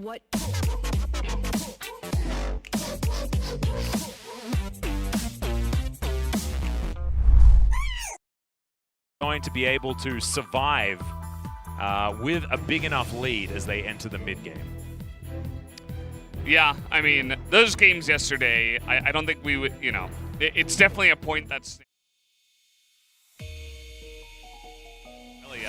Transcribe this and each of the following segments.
What? Going to be able to survive with a big enough lead as they enter the mid game. Yeah, I mean, those games yesterday, I don't think we would, you know, it's definitely a point that's really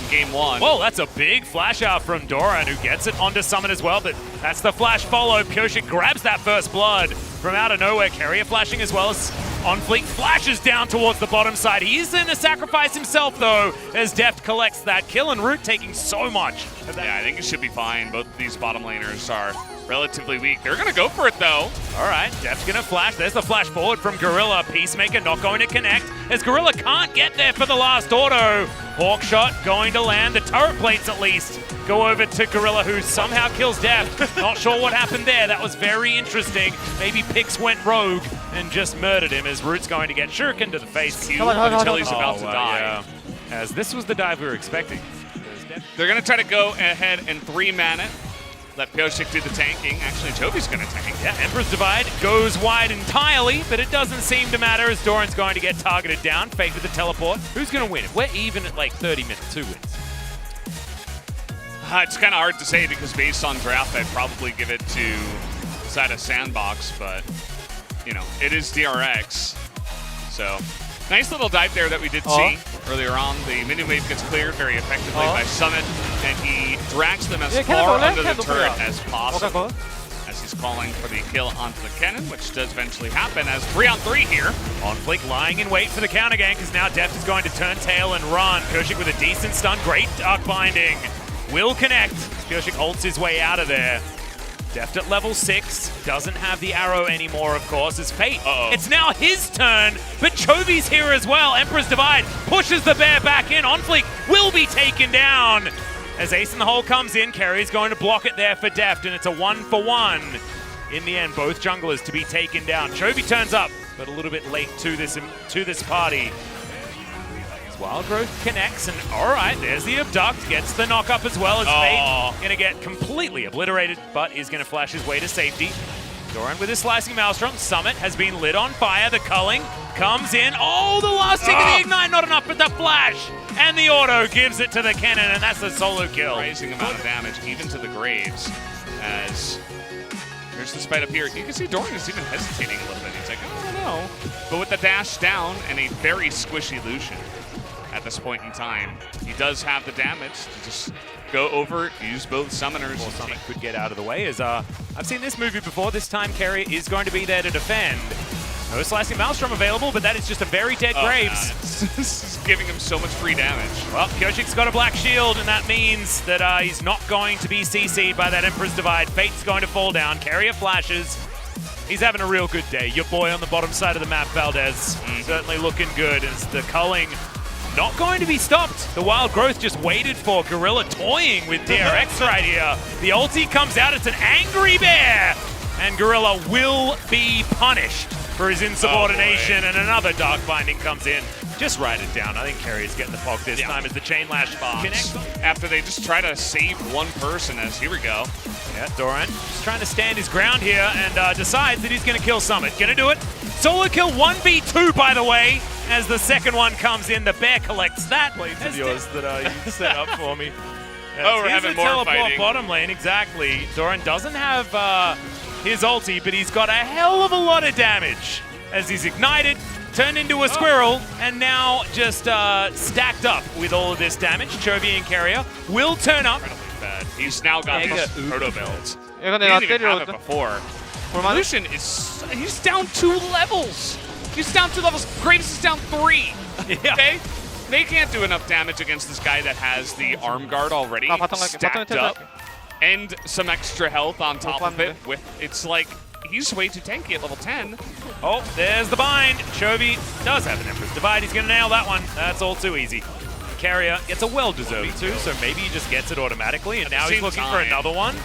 game one. Whoa, that's a big flash out from Doran, who gets it onto Summit as well, but that's the flash follow. Pyosik grabs that first blood from out of nowhere. Carrier flashing as well as On Fleek flashes down towards the bottom side. He's going to sacrifice himself, though, as Deft collects that kill, and Root taking so much. Yeah, I think it should be fine. Both of these bottom laners are relatively weak. They're going to go for it, though. All right, Deft's going to flash. There's the flash forward from Gorilla. Peacemaker not going to connect, as Gorilla can't get there for the last auto. Hawkshot going to land. The turret plates, at least, go over to Gorilla, who somehow kills Deft. Not sure what happened there. That was very interesting. Maybe Pix went rogue and just murdered him, as Root's going to get shuriken to the face. Until he's about to die. Yeah. As this was the dive we were expecting. They're going to try to go ahead and 3-man it. Let Pyosik do the tanking. Actually, Jovi's going to tank. Yeah, Emperor's Divide goes wide entirely, but it doesn't seem to matter as Doran's going to get targeted down. Fake with the teleport. Who's going to win it? We're even at like 30 minutes, 2 wins. It's kind of hard to say because based on draft, I'd probably give it to side of Sandbox, but, you know, it is DRX. So, nice little dive there that we did see earlier on. The minion wave gets cleared very effectively by Summit, and he drags them as far under the turret as possible. As he's calling for the kill onto the cannon, which does eventually happen as 3-on-3 here. On Fleek lying in wait for the counter gank, because now Deft is going to turn tail and run. Pyosik with a decent stun. Great Dark Binding. Will connect. Pyosik holds his way out of there. Deft at level 6, doesn't have the arrow anymore, of course, as Fate. It's now his turn, but Chovi's here as well. Emperor's Divide pushes the bear back in. On Fleek will be taken down. As Ace in the Hole comes in, Carrier's going to block it there for Deft, and it's a 1-for-1. In the end, both junglers to be taken down. Chovy turns up, but a little bit late to this party. Wild Growth connects, and all right, there's the abduct, gets the knock up as well as Fate. Gonna get completely obliterated, but is gonna flash his way to safety. Doran with his slicing maelstrom. Summit has been lit on fire. The culling comes in. Oh, the last tick of the ignite, not enough, but the flash and the auto gives it to the cannon, and that's the solo kill. Rising amount of damage, even to the Graves, as there's the spite up here. You can see Doran is even hesitating a little bit. He's like, I don't know. But with the dash down and a very squishy Lucian at this point in time, he does have the damage to just go over, use both summoners. Or Summit could get out of the way, as I've seen this movie before. This time Carrier is going to be there to defend. No slicing maelstrom available, but that is just a very dead Graves. This is giving him so much free damage. Well, Pyosik's got a black shield, and that means that he's not going to be CC'd by that Emperor's Divide. Fate's going to fall down. Carrier flashes. He's having a real good day. Your boy on the bottom side of the map, Valdez, certainly looking good as the culling not going to be stopped. The Wild Growth just waited for Gorilla, toying with DRX right here. The ulti comes out, it's an angry bear, and Gorilla will be punished for his insubordination, and another Dark Binding comes in. Just write it down. I think Carrier's getting the pog this time as the Chain Lash connects. After they just try to save one person, as here we go. Yeah, Doran just trying to stand his ground here and decides that he's going to kill Summit. Gonna do it. Solo kill 1v2, by the way, as the second one comes in. The bear collects that. Plates of yours that you set up for me. We're having more teleport fighting. Bottom lane, exactly. Doran doesn't have his ulti, but he's got a hell of a lot of damage as he's ignited, turned into a squirrel, and now just stacked up with all of this damage. Chovy and Carrier will turn up. Bad. He's now got this proto build. He didn't even have it before. Lucian is, he's down 2 levels. He's down 2 levels. Graves is down 3. Yeah. Okay? They can't do enough damage against this guy that has the arm guard already stacked up. And some extra health on top of it. It's like, he's way too tanky at level 10. Oh, there's the bind. Chovy does have an Emperor's Divide. He's going to nail that one. That's all too easy. Carrier gets a well-deserved 2, so maybe he just gets it automatically, and now he's looking for another one.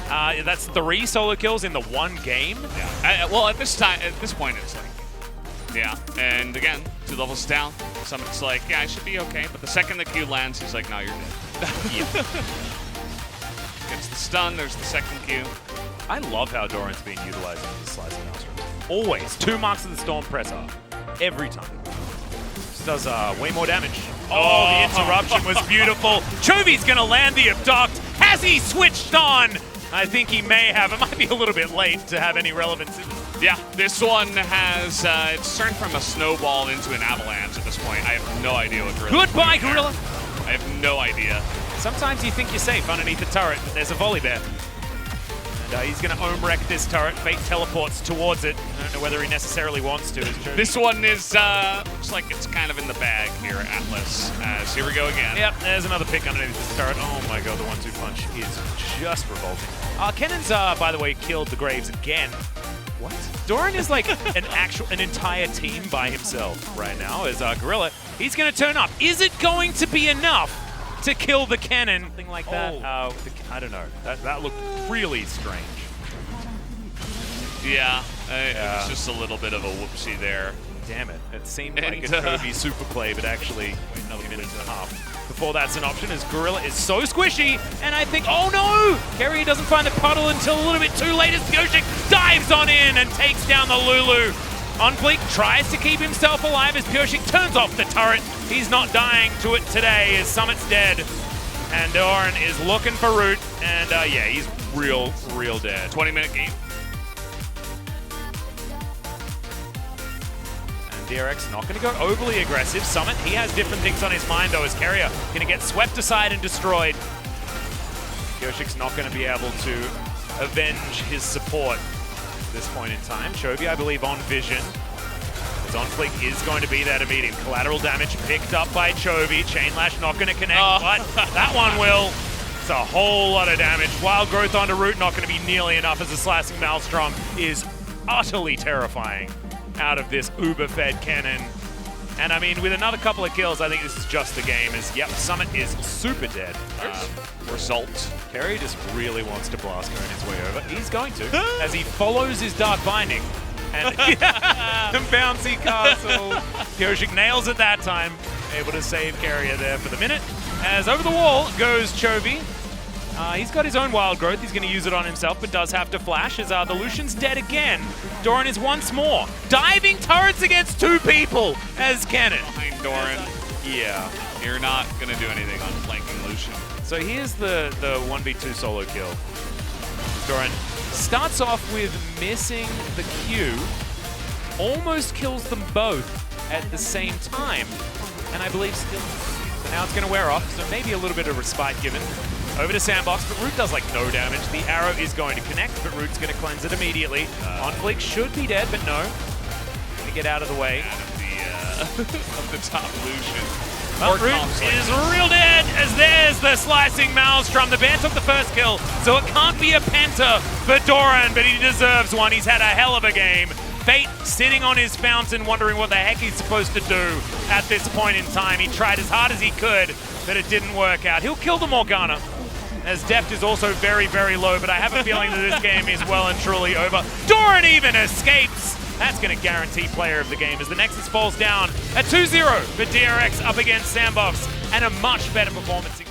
That's 3 solo kills in the one game. Yeah. Well, at this point, it's like, yeah. And again, 2 levels down. Summit's like, yeah, I should be okay. But the second the Q lands, he's like, no, you're dead. Yeah. Gets the stun, there's the second Q. I love how Doran's been utilizing his slicing maelstrom. Always 2 marks of the storm presser. Every time. This does way more damage. Oh, the interruption was beautiful. Chovy's gonna land the abduct. Has he switched on? I think he may have. It might be a little bit late to have any relevance. Yeah, this one has, it's turned from a snowball into an avalanche at this point. I have no idea what Gorilla. Goodbye, Gorilla. I have no idea. Sometimes you think you're safe underneath the turret, but there's a volley bear. And he's going to ohm wreck this turret. Fate teleports towards it. I don't know whether he necessarily wants to. This one is, looks like it's kind of in the bag here at Atlas. As here we go again. Yep, there's another pick underneath this turret. Oh my god, the 1-2 punch is just revolting. Cannon's, by the way, killed the Graves again. What? Doran is like an entire team by himself right now as Gorilla. He's going to turn up. Is it going to be enough to kill the cannon? Something like that. I don't know. That looked really strange. Yeah, it was just a little bit of a whoopsie there. Damn it. It seemed like a Kirby super play, but actually another minute and a half before that's an option, as Gorilla is so squishy, and I think, oh no! Kerry doesn't find the puddle until a little bit too late as Pyosik dives on in and takes down the Lulu. Onfleek tries to keep himself alive as Pyosik turns off the turret. He's not dying to it today as Summit's dead. And Doran is looking for Root, and yeah, he's real dead. 20-minute game. DRX not going to go overly aggressive. Summit, he has different things on his mind though, as Carrier going to get swept aside and destroyed. Pyosik's not going to be able to avenge his support at this point in time. Chovy, I believe, on vision. As Onfleek is going to be there to meet him. Collateral damage picked up by Chovy. Chain Lash not going to connect, but that one will. It's a whole lot of damage. Wild Growth onto Root, not going to be nearly enough as the Slicing Maelstrom is utterly terrifying out of this uber-fed cannon. And I mean, with another couple of kills, I think this is just the game. As, yep, Summit is super dead. Result. Kerry just really wants to blast going his way over. He's going to, as he follows his Dark Binding. And the bouncy castle. Pyosik nails it that time. Able to save Carrier there for the minute. As over the wall goes Chovy. He's got his own Wild Growth. He's going to use it on himself, but does have to flash as the Lucian's dead again. Doran is once more diving turrets against 2 people as Cannon. Behind Doran. Yeah. You're not going to do anything on flanking Lucian. So here's the 1v2 solo kill. Doran starts off with missing the Q, almost kills them both at the same time, and I believe still. So now it's going to wear off, so maybe a little bit of respite given. Over to Sandbox, but Root does like no damage. The arrow is going to connect, but Root's going to cleanse it immediately. Onfleek should be dead, but no. Going to get out of the way. Out of the, of the top Lucian. Well, Root is real dead, as there's the Slicing Maelstrom. The Bear took the first kill, so it can't be a Penta for Doran, but he deserves one. He's had a hell of a game. Fate sitting on his fountain, wondering what the heck he's supposed to do at this point in time. He tried as hard as he could, but it didn't work out. He'll kill the Morgana, as Deft is also very low, but I have a feeling that this game is well and truly over. Doran even escapes. That's going to guarantee player of the game as the Nexus falls down at 2-0 for DRX up against Sandbox, and a much better performance.